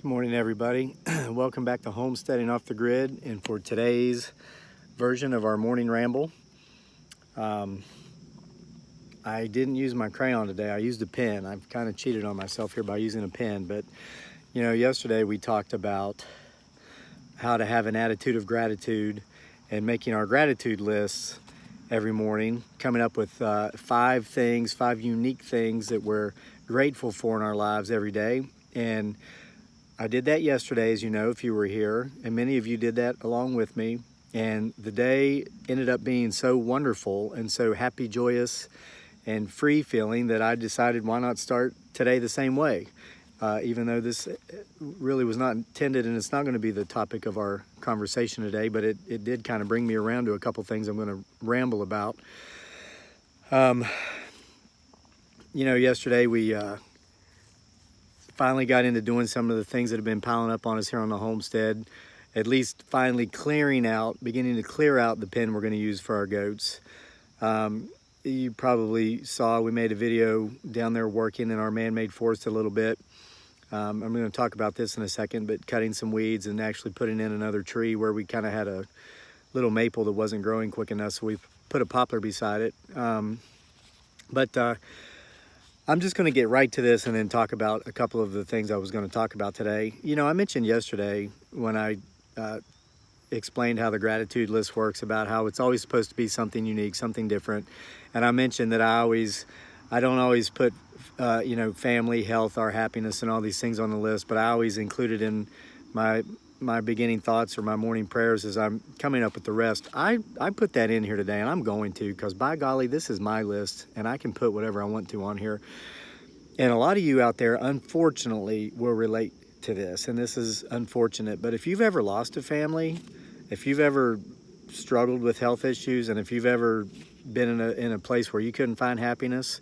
Good morning, everybody. Welcome back to Homesteading Off the Grid, and for today's version of our morning ramble, I didn't use my crayon today. I used a pen. I've kind of cheated on myself here by using a pen, but you know, yesterday we talked about how to have an attitude of gratitude and making our gratitude lists every morning, coming up with five unique things that we're grateful for in our lives every day. And I did that yesterday, as you know, if you were here, and many of you did that along with me. And the day ended up being so wonderful and so happy, joyous, and free feeling that I decided why not start today the same way. Even though this really was not intended, and it's not going to be the topic of our conversation today, but it did kind of bring me around to a couple things I'm going to ramble about. You know, yesterday we finally got into doing some of the things that have been piling up on us here on the homestead, at least finally beginning to clear out the pen we're going to use for our goats. You probably saw we made a video down there working in our man-made forest a little bit. I'm going to talk about this in a second, but cutting some weeds and actually putting in another tree where we kind of had a little maple that wasn't growing quick enough, so we put a poplar beside it. I'm just going to get right to this and then talk about a couple of the things I was going to talk about today. You know, I mentioned yesterday when I explained how the gratitude list works, about how it's always supposed to be something unique, something different. And I mentioned that I don't always put, you know, family, health, or happiness and all these things on the list, but I always include it in my beginning thoughts or my morning prayers as I'm coming up with the rest. I put that in here today, and I'm going to, because by golly, this is my list, and I can put whatever I want to on here. And a lot of you out there, unfortunately, will relate to this, and this is unfortunate. But if you've ever lost a family, if you've ever struggled with health issues, and if you've ever been in a place where you couldn't find happiness,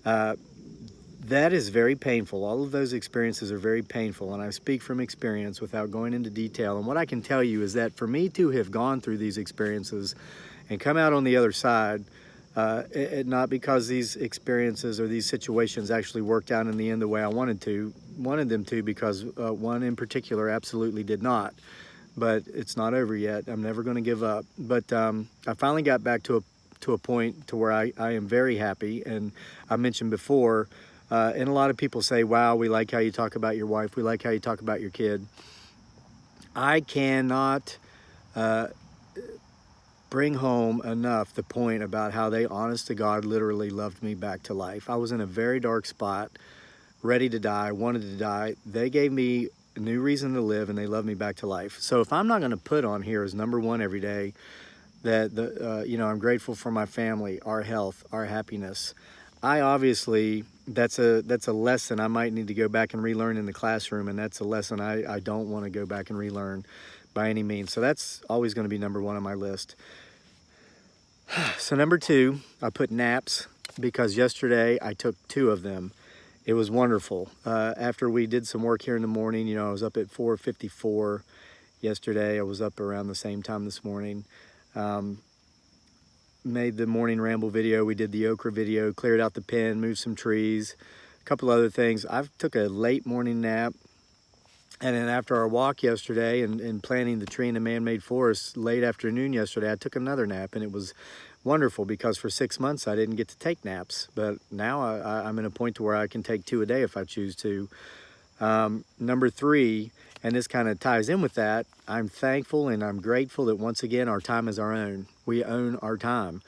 that is very painful. All of those experiences are very painful, and I speak from experience without going into detail. And what I can tell you is that for me to have gone through these experiences and come out on the other side, not because these experiences or these situations actually worked out in the end the way I wanted them to, because one in particular absolutely did not. But it's not over yet. I'm never going to give up. But I finally got back to a point to where I am very happy. And I mentioned before, and a lot of people say, wow, we like how you talk about your wife. We like how you talk about your kid. I cannot bring home enough the point about how they, honest to God, literally loved me back to life. I was in a very dark spot, ready to die, wanted to die. They gave me a new reason to live, and they loved me back to life. So if I'm not going to put on here as number one every day that you know, I'm grateful for my family, our health, our happiness, I obviously, that's a lesson I might need to go back and relearn in the classroom, and that's a lesson I don't want to go back and relearn by any means. So that's always going to be number one on my list. So number two, I put naps, because yesterday I took 2 of them. It was wonderful. After we did some work here in the morning, you know, I was up at 4:54 yesterday. I was up around the same time this morning. Made the morning ramble video. We did the okra video, cleared out the pen, moved some trees, a couple other things. I took a late morning nap. And then after our walk yesterday and planting the tree in the man-made forest late afternoon yesterday, I took another nap, and it was wonderful, because for 6 months I didn't get to take naps. But now I'm in a point to where I can take 2 a day if I choose to. Number 3, and this kind of ties in with that, I'm thankful and I'm grateful that once again our time is our own. We own our time.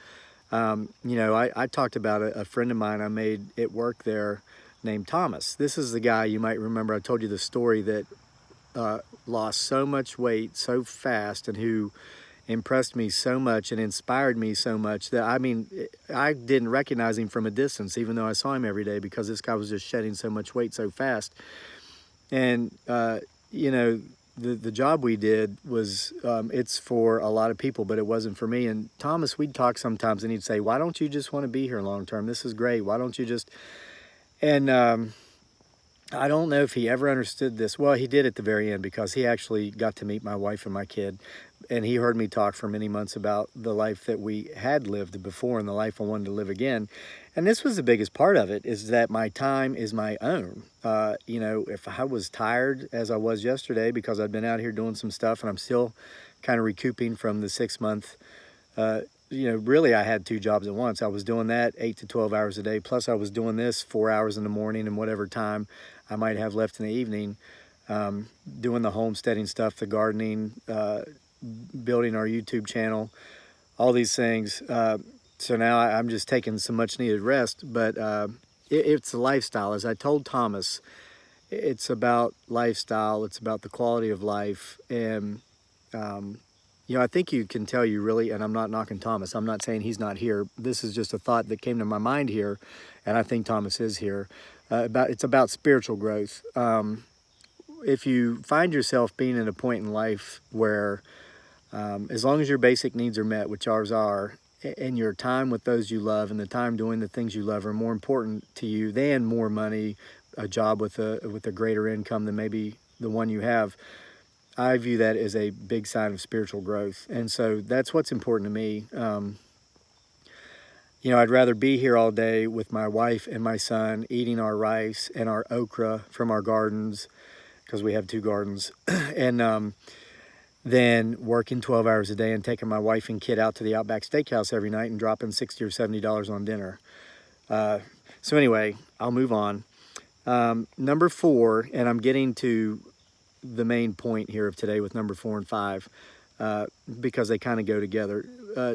You know, I talked about a friend of mine I made at work there named Thomas. This is the guy, you might remember, I told you the story, that lost so much weight so fast, and who impressed me so much and inspired me so much that, I mean, I didn't recognize him from a distance, even though I saw him every day, because this guy was just shedding so much weight so fast. And, you know, the job we did was, it's for a lot of people, but it wasn't for me. And Thomas, we'd talk sometimes, and he'd say, why don't you just want to be here long term? This is great. Why don't you just... And I don't know if he ever understood this. Well, he did at the very end, because he actually got to meet my wife and my kid. and he heard me talk for many months about the life that we had lived before and the life I wanted to live again. And this was the biggest part of it, is that my time is my own. You know, if I was tired as I was yesterday because I'd been out here doing some stuff and I'm still kind of recouping from the 6-month, you know, really I had 2 jobs at once. I was doing that 8 to 12 hours a day, plus I was doing this 4 hours in the morning and whatever time I might have left in the evening, doing the homesteading stuff, the gardening, building our YouTube channel, all these things. So now I'm just taking some much needed rest, but it's a lifestyle. As I told Thomas, it's about lifestyle. It's about the quality of life. And, you know, I think you can tell you really, and I'm not knocking Thomas. I'm not saying he's not here. This is just a thought that came to my mind here, and I think Thomas is here. It's about spiritual growth. If you find yourself being at a point in life where as long as your basic needs are met, which ours are, and your time with those you love and the time doing the things you love are more important to you than more money, a job with a greater income than maybe the one you have, I view that as a big sign of spiritual growth. And so that's what's important to me. You know, I'd rather be here all day with my wife and my son eating our rice and our okra from our gardens, because we have 2 gardens, and then working 12 hours a day and taking my wife and kid out to the Outback Steakhouse every night and dropping $60 or $70 on dinner. So anyway, I'll move on. Number 4, and I'm getting to the main point here of today with number 4 and 5, because they kind of go together.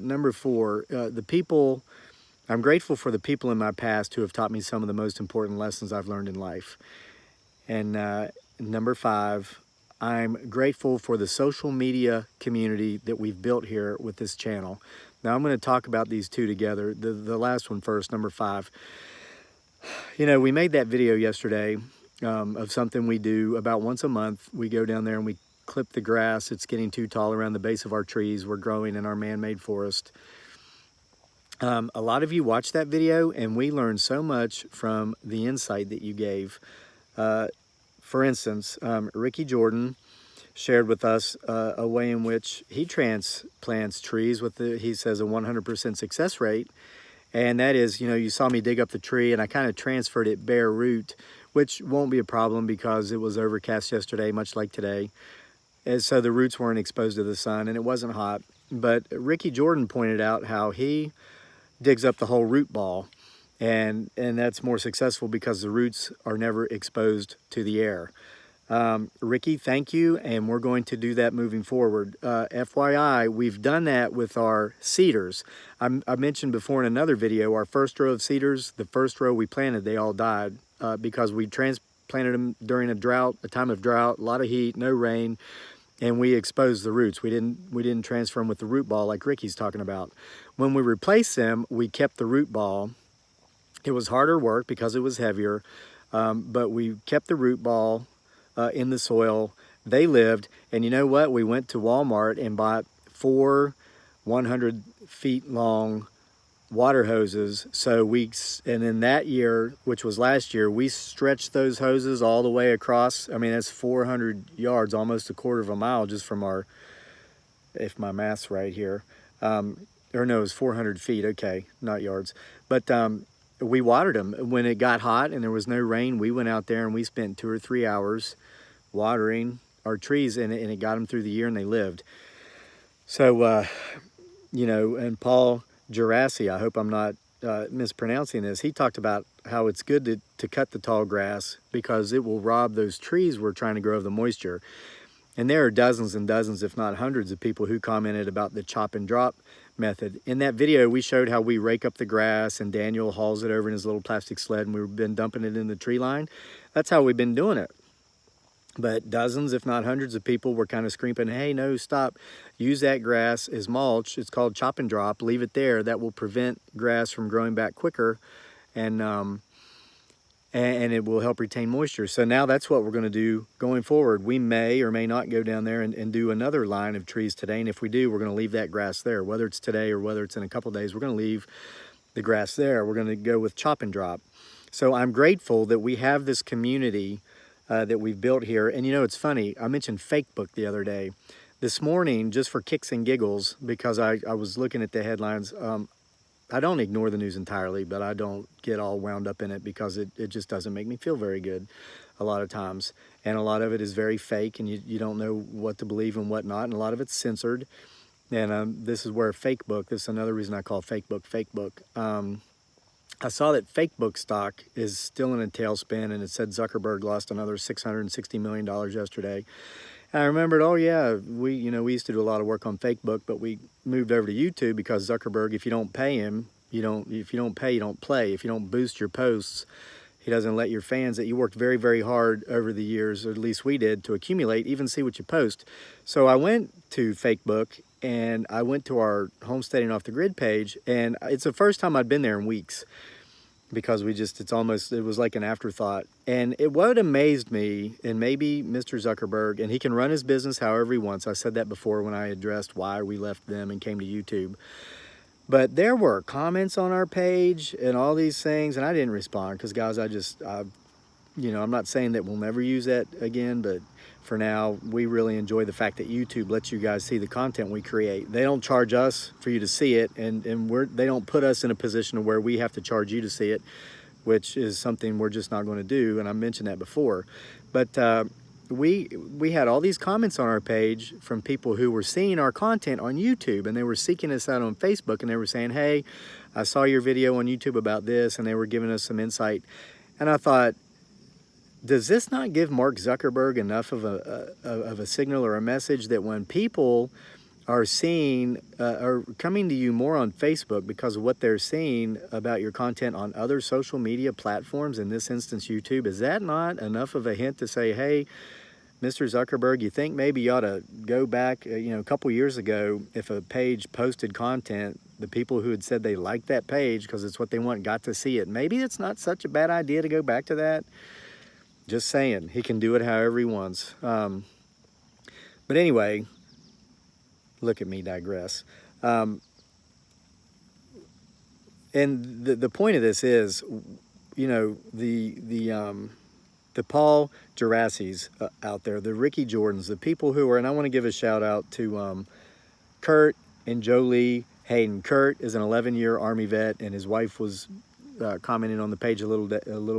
Number 4, the people, I'm grateful for the people in my past who have taught me some of the most important lessons I've learned in life. And number 5, I'm grateful for the social media community that we've built here with this channel. Now I'm going to talk about these 2 together. The last one first, number 5. You know, we made that video yesterday of something we do about once a month. We go down there and we clip the grass. It's getting too tall around the base of our trees. We're growing in our man-made forest. A lot of you watched that video, and we learned so much from the insight that you gave. For instance, Ricky Jordan shared with us a way in which he transplants trees with, he says, a 100% success rate. And that is, you know, you saw me dig up the tree and I kind of transferred it bare root, which won't be a problem because it was overcast yesterday, much like today. And so the roots weren't exposed to the sun and it wasn't hot. But Ricky Jordan pointed out how he digs up the whole root ball. And that's more successful because the roots are never exposed to the air. Ricky, thank you, and we're going to do that moving forward. FYI, we've done that with our cedars. I mentioned before in another video, our first row of cedars, the first row we planted, they all died because we transplanted them during a drought, a time of drought, a lot of heat, no rain, and we exposed the roots. We didn't transfer them with the root ball like Ricky's talking about. When we replaced them, we kept the root ball. It was harder work because it was heavier, but we kept the root ball in the soil. They lived, and you know what? We went to Walmart and bought 4 100 feet long water hoses. So and in that year, which was last year, we stretched those hoses all the way across. I mean, that's 400 yards, almost a quarter of a mile just from our, if my math's right here. Or no, it was 400 feet, okay, not yards. But we watered them. When it got hot and there was no rain, we went out there and we spent 2 or 3 hours watering our trees, and it got them through the year and they lived. So, you know, and Paul Gerasi, I hope I'm not mispronouncing this, he talked about how it's good to cut the tall grass because it will rob those trees we're trying to grow of the moisture. And there are dozens and dozens, if not hundreds, of people who commented about the chop and drop method. In that video, we showed how we rake up the grass and Daniel hauls it over in his little plastic sled and we've been dumping it in the tree line. That's how we've been doing it. But dozens, if not hundreds of people were kind of screaming, hey, no, stop. Use that grass as mulch. It's called chop and drop. Leave it there. That will prevent grass from growing back quicker. And it will help retain moisture. So now that's what we're going to do going forward. We may or may not go down there and do another line of trees today. And if we do, we're going to leave that grass there. Whether it's today or whether it's in a couple days, we're going to leave the grass there. We're going to go with chop and drop. So I'm grateful that we have this community that we've built here. And you know, it's funny, I mentioned Facebook the other day. this morning, just for kicks and giggles, because I was looking at the headlines. I don't ignore the news entirely, but I don't get all wound up in it because it just doesn't make me feel very good a lot of times. And a lot of it is very fake, and you don't know what to believe and what not, and a lot of it's censored. And this is where Facebook, this is another reason I call Facebook fake book. I saw that Facebook stock is still in a tailspin, and it said Zuckerberg lost another $660 million yesterday. And I remembered, oh yeah, we used to do a lot of work on Facebook, but we moved over to YouTube because Zuckerberg, if you don't pay him, you don't play. If you don't boost your posts, he doesn't let your fans that you worked very, very hard over the years, or at least we did, to accumulate, even see what you post. So I went to Facebook and I went to our Homesteading Off the Grid page, and it's the first time I'd been there in weeks, because it was like an afterthought. And what amazed me, and maybe Mr. Zuckerberg, and he can run his business however he wants. I said that before when I addressed why we left them and came to YouTube. But there were comments on our page and all these things, and I didn't respond because, guys, I'm not saying that we'll never use that again, but for now, we really enjoy the fact that YouTube lets you guys see the content we create. They don't charge us for you to see it, and they don't put us in a position where we have to charge you to see it, which is something we're just not going to do, and I mentioned that before. But we had all these comments on our page from people who were seeing our content on YouTube, and they were seeking us out on Facebook, and they were saying, hey, I saw your video on YouTube about this, and they were giving us some insight. And I thought, does this not give Mark Zuckerberg enough of a signal or a message that when people are coming to you more on Facebook because of what they're seeing about your content on other social media platforms, in this instance YouTube, is that not enough of a hint to say, hey, Mr. Zuckerberg, you think maybe you ought to go back, a couple years ago, if a page posted content, the people who had said they liked that page because it's what they want got to see it. Maybe it's not such a bad idea to go back to that. Just saying, he can do it however he wants. But anyway, look at me digress. And the point of this is, the Paul Gerasi's out there, the Ricky Jordans, the people who are, and I want to give a shout out to Kurt and Jolie Hayden. Kurt is an 11-year Army vet, and his wife was commenting on the page a little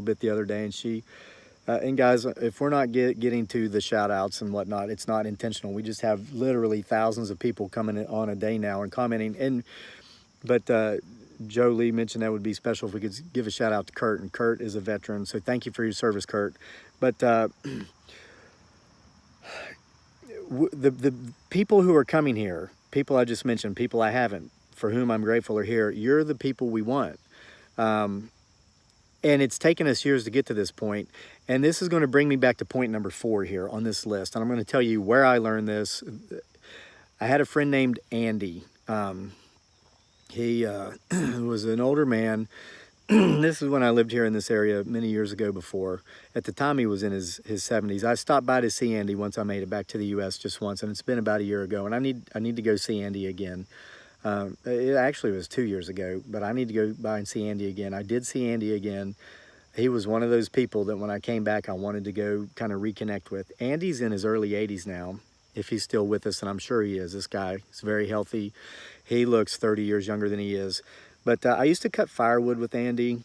bit the other day, and she. And guys, if we're not getting to the shout outs and whatnot, it's not intentional. We just have literally thousands of people coming on a day now and commenting. But Jolie mentioned that would be special if we could give a shout out to Kurt, and Kurt is a veteran. So thank you for your service, Kurt. But the people who are coming here, people I just mentioned, people I haven't, for whom I'm grateful are here, you're the people we want. And it's taken us years to get to this point. And this is going to bring me back to point number 4 here on this list. And I'm going to tell you where I learned this. I had a friend named Andy. He was an older man. This is when I lived here in this area many years ago before. At the time, he was in his 70s. I stopped by to see Andy once I made it back to the U.S. just once, and it's been about a year ago. And I need to go see Andy again. It actually was 2 years ago, but I need to go by and see Andy again. I did see Andy again. He was one of those people that when I came back, I wanted to go kind of reconnect with. Andy's in his early 80s now, if he's still with us, and I'm sure he is. This guy is very healthy. He looks 30 years younger than he is. But I used to cut firewood with Andy.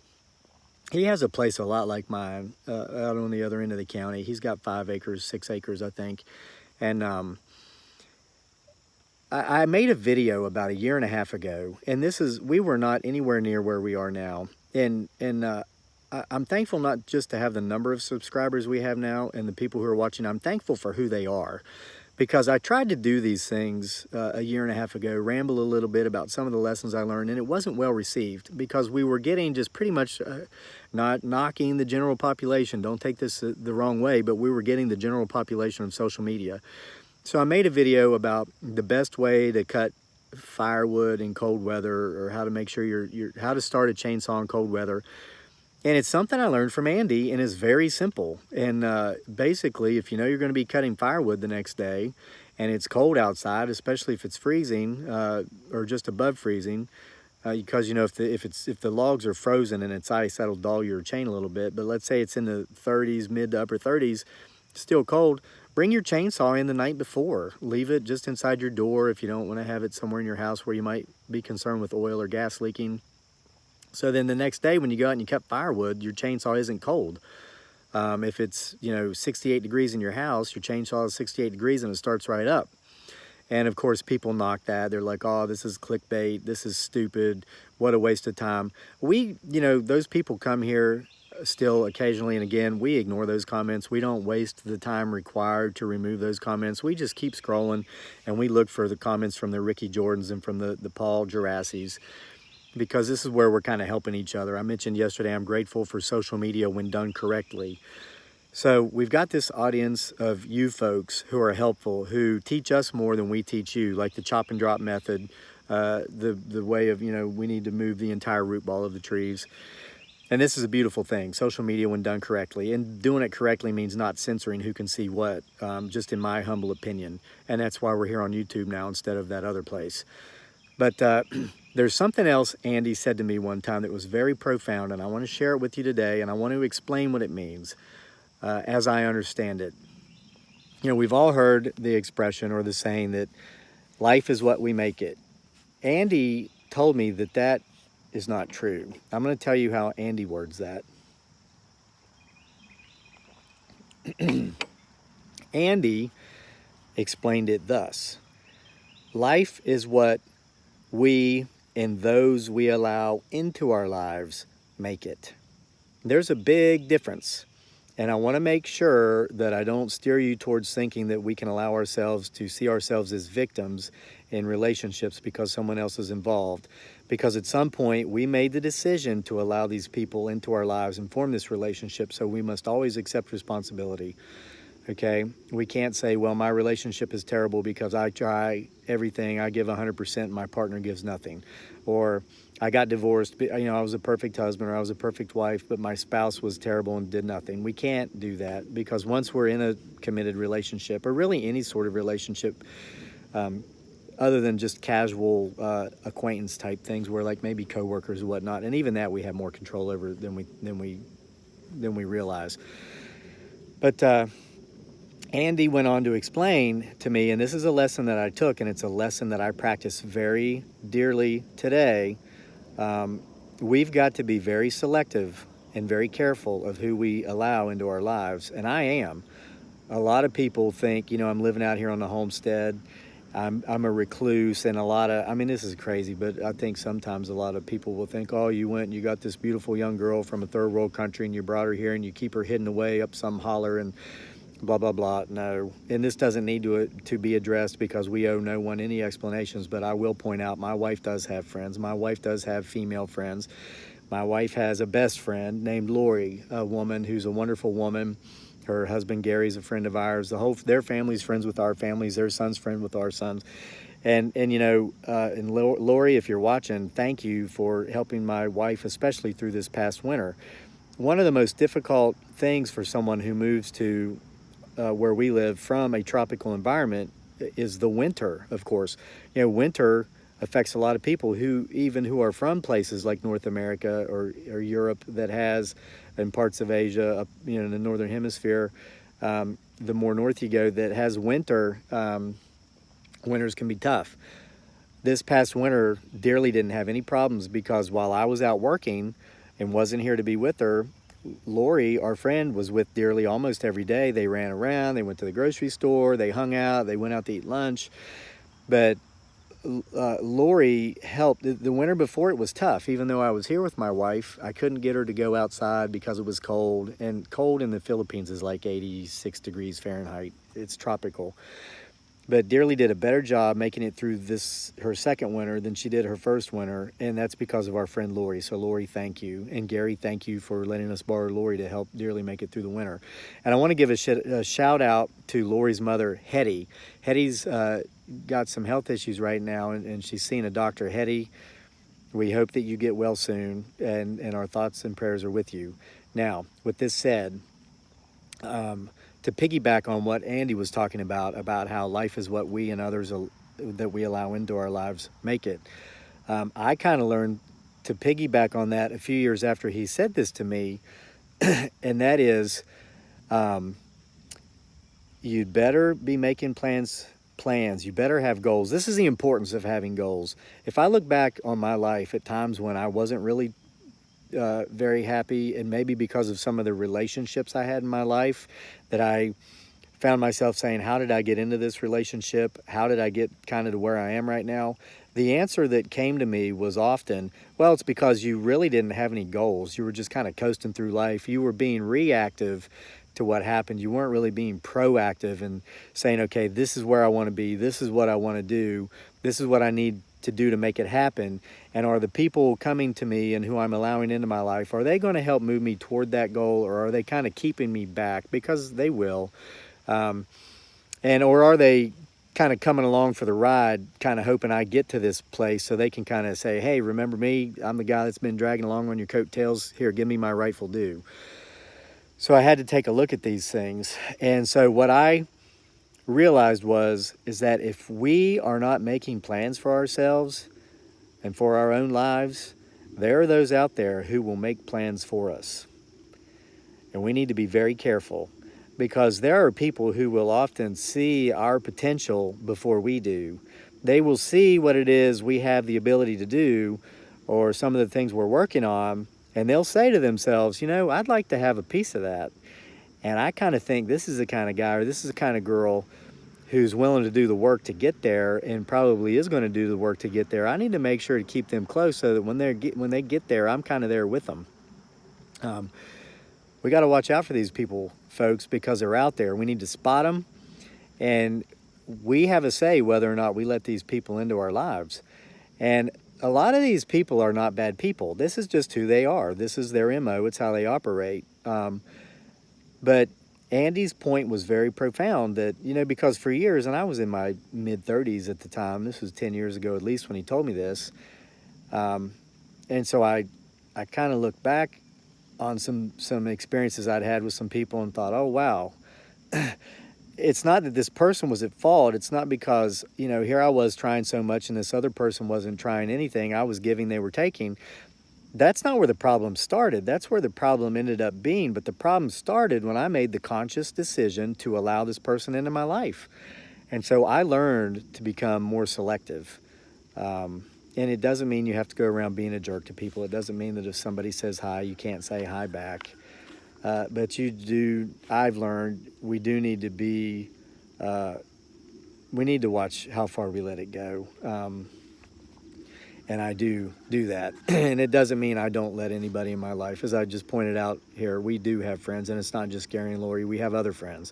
He has a place a lot like mine out on the other end of the county. He's got 5 acres, 6 acres, I think. And I made a video about a year and a half ago, and we were not anywhere near where we are now. And I'm thankful not just to have the number of subscribers we have now and the people who are watching. I'm thankful for who they are, because I tried to do these things a year and a half ago, ramble a little bit about some of the lessons I learned, and it wasn't well received because we were getting just pretty much not knocking the general population. Don't take this the wrong way, but we were getting the general population of social media. So I made a video about the best way to cut firewood in cold weather, or how to make sure how to start a chainsaw in cold weather. And it's something I learned from Andy, and it's very simple. And basically, if you know you're going to be cutting firewood the next day, and it's cold outside, especially if it's freezing or just above freezing, because if the logs are frozen and it's ice, that'll dull your chain a little bit. But let's say it's in the 30s, mid to upper 30s, still cold. bring your chainsaw in the night before. Leave it just inside your door if you don't want to have it somewhere in your house where you might be concerned with oil or gas leaking. So then the next day when you go out and you cut firewood, your chainsaw isn't cold. If it's, 68 degrees in your house, your chainsaw is 68 degrees and it starts right up. And of course, people knock that. They're like, oh, this is clickbait. This is stupid. What a waste of time. Those people come here still occasionally, and again, we ignore those comments. We don't waste the time required to remove those comments. We just keep scrolling and we look for the comments from the Ricky Jordans and from the Paul Gerasi's, because this is where we're kind of helping each other. I mentioned yesterday I'm grateful for social media when done correctly. So we've got this audience of you folks who are helpful, who teach us more than we teach you, like the chop and drop method, the way of, we need to move the entire root ball of the trees. And this is a beautiful thing, social media when done correctly. And doing it correctly means not censoring who can see what, just in my humble opinion. And that's why we're here on YouTube now instead of that other place. But there's something else Andy said to me one time that was very profound, and I want to share it with you today, and I want to explain what it means as I understand it. We've all heard the expression or the saying that life is what we make it. Andy told me that that is not true. I'm going to tell you how Andy words that. Andy explained it thus: life is what we and those we allow into our lives make it. There's a big difference. And I want to make sure that I don't steer you towards thinking that we can allow ourselves to see ourselves as victims in relationships because someone else is involved. Because at some point we made the decision to allow these people into our lives and form this relationship, so we must always accept responsibility. Okay? We can't say, well, my relationship is terrible because I try everything, I give 100% and my partner gives nothing. Or I got divorced, I was a perfect husband or I was a perfect wife, but my spouse was terrible and did nothing. We can't do that, because once we're in a committed relationship, or really any sort of relationship, other than just casual acquaintance type things, where like maybe coworkers or whatnot, and even that we have more control over than we realize. But Andy went on to explain to me, and this is a lesson that I took, and it's a lesson that I practice very dearly today. We've got to be very selective and very careful of who we allow into our lives, and I am. A lot of people think, I'm living out here on the homestead, I'm a recluse, and this is crazy, but I think sometimes a lot of people will think, oh, you went and you got this beautiful young girl from a third world country and you brought her here and you keep her hidden away up some holler and blah, blah, blah. No, and this doesn't need to be addressed because we owe no one any explanations, but I will point out my wife does have friends. My wife does have female friends. My wife has a best friend named Lori, a woman who's a wonderful woman. Her husband Gary's a friend of ours. Their family's friends with our families. Their son's friend with our sons. And Lori, if you're watching, thank you for helping my wife, especially through this past winter. One of the most difficult things for someone who moves to where we live from a tropical environment is the winter, of course. Winter affects a lot of people who are from places like North America or Europe that has, in parts of Asia, up, in the northern hemisphere, the more north you go, that has winter. Winters can be tough. This past winter, Dearly didn't have any problems because while I was out working and wasn't here to be with her, Lori, our friend, was with Dearly almost every day. They ran around, they went to the grocery store, they hung out, they went out to eat lunch. But Lori helped. The winter before, it was tough. Even though I was here with my wife, I couldn't get her to go outside because it was cold. And cold in the Philippines is like 86 degrees Fahrenheit. It's tropical. But Dearly did a better job making it through her second winter than she did her first winter, and that's because of our friend Lori. So Lori, thank you. And Gary, thank you for letting us borrow Lori to help Dearly make it through the winter. And I want to give a shout out to Lori's mother, Hetty. Hetty's got some health issues right now, and she's seeing a doctor. Hetty, we hope that you get well soon, and our thoughts and prayers are with you. Now, with this said, to piggyback on what Andy was talking about how life is what we and others that we allow into our lives make it. I kind of learned to piggyback on that a few years after he said this to me, and that is, you'd better be making plans. You better have goals. This is the importance of having goals. If I look back on my life at times when I wasn't really very happy, and maybe because of some of the relationships I had in my life, that I found myself saying, how did I get into this relationship? How did I get kind of to where I am right now? The answer that came to me was often, well, it's because you really didn't have any goals. You were just kind of coasting through life. You were being reactive to what happened. You weren't really being proactive and saying, okay, this is where I want to be. This is what I want to do. This is what I need to do to make it happen. And are the people coming to me and who I'm allowing into my life, are they going to help move me toward that goal, or are they kind of keeping me back? Because they will. Or are they kind of coming along for the ride, kind of hoping I get to this place so they can kind of say, hey, remember me? I'm the guy that's been dragging along on your coattails. Here, give me my rightful due. So I had to take a look at these things. And so what I realized is that if we are not making plans for ourselves and for our own lives, there are those out there who will make plans for us. And we need to be very careful, because there are people who will often see our potential before we do. They will see what it is we have the ability to do, or some of the things we're working on, and they'll say to themselves, you know, I'd like to have a piece of that. And I kind of think this is the kind of guy, or this is the kind of girl who's willing to do the work to get there, and probably is going to do the work to get there. I need to make sure to keep them close so that when they get there, I'm kind of there with them. We got to watch out for these people, folks, because they're out there. We need to spot them, and we have a say whether or not we let these people into our lives. And a lot of these people are not bad people. This is just who they are. This is their MO. It's how they operate. But Andy's point was very profound, that, you know, because for years, and I was in my mid-30s at the time, this was 10 years ago at least when he told me this, and so I kind of looked back on some experiences I'd had with some people and thought, oh, wow. It's not that this person was at fault. It's not because, you know, here I was trying so much and this other person wasn't trying anything. I was giving, they were taking. That's not where the problem started. That's where the problem ended up being. But the problem started when I made the conscious decision to allow this person into my life. And so I learned to become more selective. And it doesn't mean you have to go around being a jerk to people. It doesn't mean that if somebody says hi, you can't say hi back. But you do, I've learned, we do need to be, we need to watch how far we let it go. And I do that. And it doesn't mean I don't let anybody in my life. As I just pointed out here, we do have friends, and it's not just Gary and Lori. We have other friends.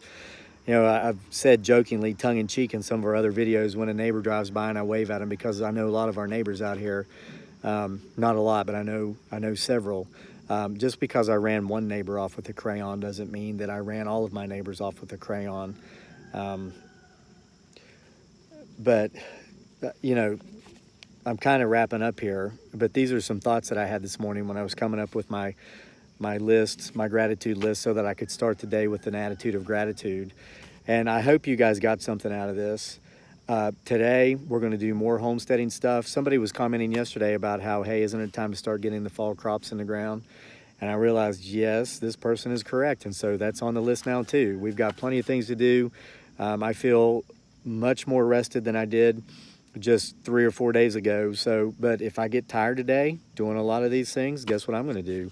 You know, I've said jokingly, tongue-in-cheek in some of our other videos, when a neighbor drives by and I wave at him, because I know a lot of our neighbors out here. Not a lot, but I know several. Just because I ran one neighbor off with a crayon doesn't mean that I ran all of my neighbors off with a crayon. But you know, I'm kind of wrapping up here, but these are some thoughts that I had this morning when I was coming up with my list, my gratitude list, so that I could start the day with an attitude of gratitude. And I hope you guys got something out of this. Today, we're going to do more homesteading stuff. Somebody was commenting yesterday about how, hey, isn't it time to start getting the fall crops in the ground? And I realized, yes, this person is correct. And so that's on the list now too. We've got plenty of things to do. I feel much more rested than I did just 3 or 4 days ago. So, but if I get tired today doing a lot of these things, guess what I'm going to do?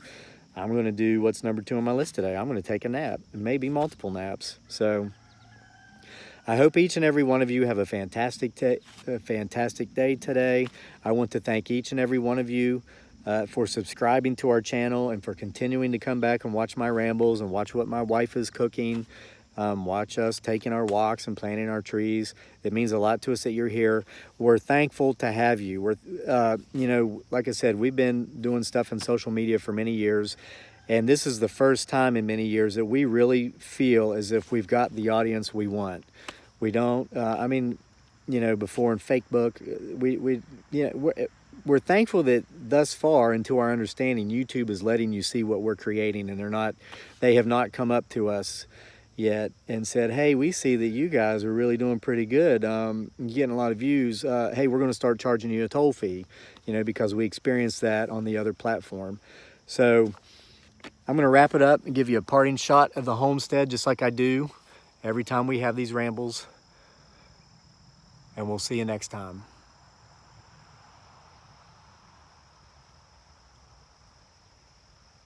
I'm going to do what's number 2 on my list today. I'm going to take a nap, maybe multiple naps. So I hope each and every one of you have a fantastic day today. I want to thank each and every one of you for subscribing to our channel and for continuing to come back and watch my rambles and watch what my wife is cooking. Watch us taking our walks and planting our trees. It means a lot to us that you're here. We're thankful to have you. We're, you know, like I said, we've been doing stuff in social media for many years, and this is the first time in many years that we really feel as if we've got the audience we want. We don't, I mean, you know, before in Facebook, we're thankful that thus far, into our understanding, YouTube is letting you see what we're creating, and they have not come up to us yet and said, hey, we see that you guys are really doing pretty good, getting a lot of views. Hey, we're going to start charging you a toll fee, you know, because we experienced that on the other platform. So I'm going to wrap it up and give you a parting shot of the homestead, just like I do every time we have these rambles, and we'll see you next time.